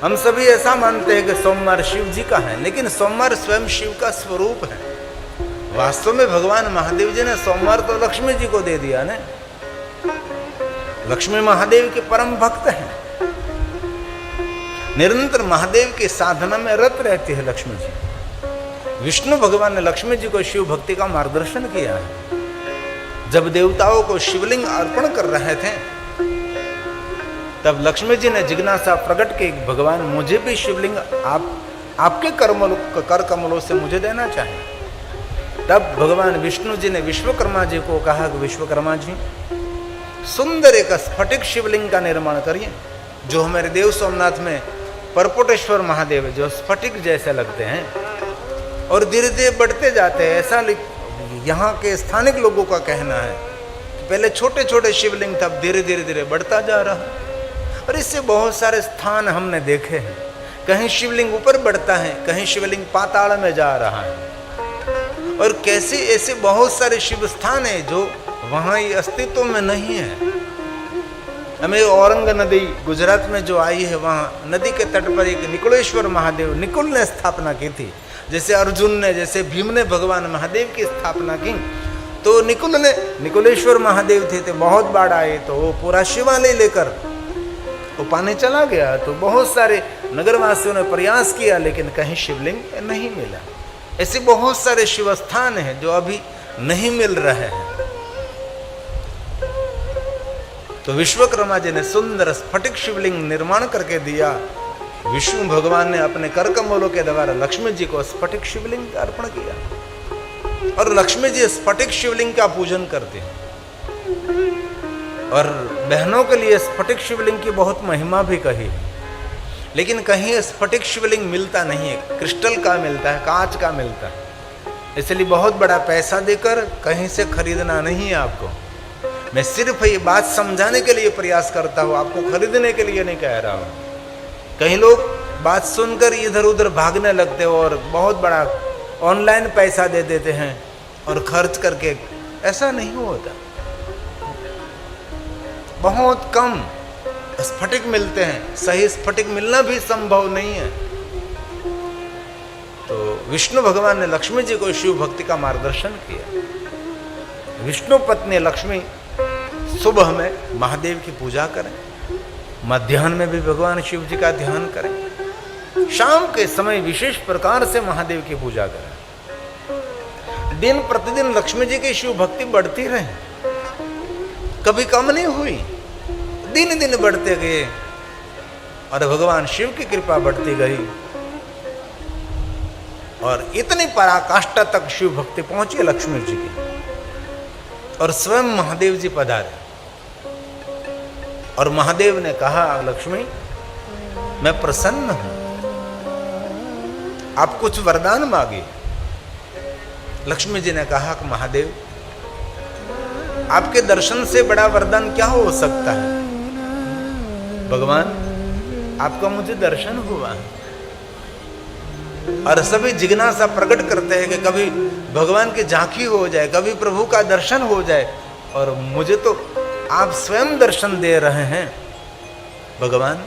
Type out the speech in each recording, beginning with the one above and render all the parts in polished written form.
हम सभी ऐसा मानते हैं कि सोमवार शिव जी का है, लेकिन सोमवार स्वयं शिव का स्वरूप है। वास्तव में भगवान महादेव जी ने सोमवार तो लक्ष्मी जी को दे दिया ना। लक्ष्मी महादेव के परम भक्त हैं, निरंतर महादेव की साधना में रत रहती है लक्ष्मी जी। विष्णु भगवान ने लक्ष्मी जी को शिव भक्ति का मार्गदर्शन किया है। जब देवताओं को शिवलिंग अर्पण कर रहे थे, तब लक्ष्मी जी ने जिज्ञासा प्रकट की, भगवान मुझे भी शिवलिंग आपके कर कमलों से मुझे देना चाहिए। तब भगवान विष्णु जी ने विश्वकर्मा जी को कहा कि विश्वकर्मा जी, सुंदर एक स्फटिक शिवलिंग का निर्माण करिए, जो हमारे देव सोमनाथ में परपोटेश्वर महादेव है, जो स्फटिक जैसे लगते हैं और धीरे धीरे बढ़ते जाते हैं। ऐसा यहाँ के स्थानिक लोगों का कहना है। पहले छोटे छोटे शिवलिंग था, धीरे धीरे धीरे बढ़ता जा रहा है। और इससे बहुत सारे स्थान हमने देखे हैं, कहीं शिवलिंग ऊपर बढ़ता है, कहीं शिवलिंग पाताल में जा रहा है। और कैसे ऐसे बहुत सारे शिव स्थान है जो वहाँ अस्तित्व में नहीं है। हमें औरंग नदी गुजरात में जो आई है, वहाँ नदी के तट पर एक निकुलेश्वर महादेव निकुल ने स्थापना की थी। जैसे अर्जुन ने, जैसे भीम ने भगवान महादेव की स्थापना की, तो निकुलेश्वर महादेव थे, तो बहुत बाढ़ आए, तो वो पूरा शिवालय लेकर वो पानी चला गया। तो बहुत सारे नगरवासियों ने प्रयास किया, लेकिन कहीं शिवलिंग नहीं मिला। ऐसे बहुत सारे शिव स्थान हैं जो अभी नहीं मिल रहे हैं। तो विश्वकर्मा जी ने सुंदर स्फटिक शिवलिंग निर्माण करके दिया। विष्णु भगवान ने अपने कर कमलों के द्वारा लक्ष्मी जी को स्फटिक शिवलिंग अर्पण किया, और लक्ष्मी जी स्फटिक शिवलिंग का पूजन करते हैं। और बहनों के लिए स्फटिक शिवलिंग की बहुत महिमा भी कही है, लेकिन कहीं स्फटिक शिवलिंग मिलता नहीं है, क्रिस्टल का मिलता है, कांच का मिलता है। इसलिए बहुत बड़ा पैसा देकर कहीं से खरीदना नहीं है आपको। मैं सिर्फ ये बात समझाने के लिए प्रयास करता हूँ, आपको खरीदने के लिए नहीं कह रहा हूँ। कई लोग बात सुनकर इधर उधर भागने लगते हो और बहुत बड़ा ऑनलाइन पैसा दे देते हैं और खर्च करके। ऐसा नहीं होता। बहुत कम स्फटिक मिलते हैं, सही स्फटिक मिलना भी संभव नहीं है। तो विष्णु भगवान ने लक्ष्मी जी को शिव भक्ति का मार्गदर्शन किया। विष्णु पत्नी लक्ष्मी सुबह में महादेव की पूजा करें, मध्याह्न में भी भगवान शिव जी का ध्यान करें, शाम के समय विशेष प्रकार से महादेव की पूजा करें। दिन प्रतिदिन लक्ष्मी जी की शिव भक्ति बढ़ती रहे, कभी कम नहीं हुई, दिन दिन बढ़ते गए और भगवान शिव की कृपा बढ़ती गई और इतनी पराकाष्ठा तक शिव भक्ति पहुंची लक्ष्मी जी की। और स्वयं महादेव जी पधारे और महादेव ने कहा, लक्ष्मी मैं प्रसन्न हूं, आप कुछ वरदान मांगे। लक्ष्मी जी ने कहा कि महादेव, आपके दर्शन से बड़ा वरदान क्या हो सकता है। भगवान, आपका मुझे दर्शन हुआ है। और सभी जिज्ञासा प्रकट करते हैं कि कभी भगवान की झांकी हो जाए, कभी प्रभु का दर्शन हो जाए, और मुझे तो आप स्वयं दर्शन दे रहे हैं। भगवान,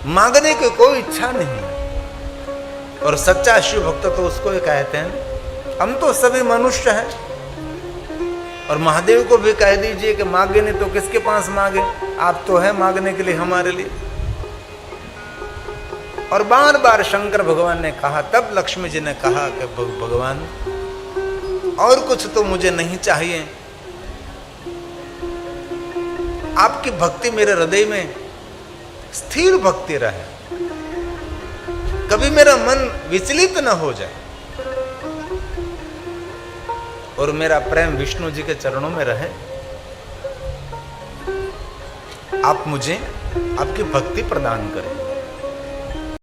मांगने की कोई इच्छा नहीं। और सच्चा शिव भक्त तो उसको ही कहते हैं। हम तो सभी मनुष्य हैं, और महादेव को भी कह दीजिए कि मांगे नहीं तो किसके पास मांगे, आप तो है मांगने के लिए हमारे लिए। और बार बार शंकर भगवान ने कहा, तब लक्ष्मी जी ने कहा कि भगवान और कुछ तो मुझे नहीं चाहिए, आपकी भक्ति मेरे हृदय में स्थिर भक्ति रहे, कभी मेरा मन विचलित न हो जाए, और मेरा प्रेम विष्णु जी के चरणों में रहे। आप मुझे आपकी भक्ति प्रदान करें।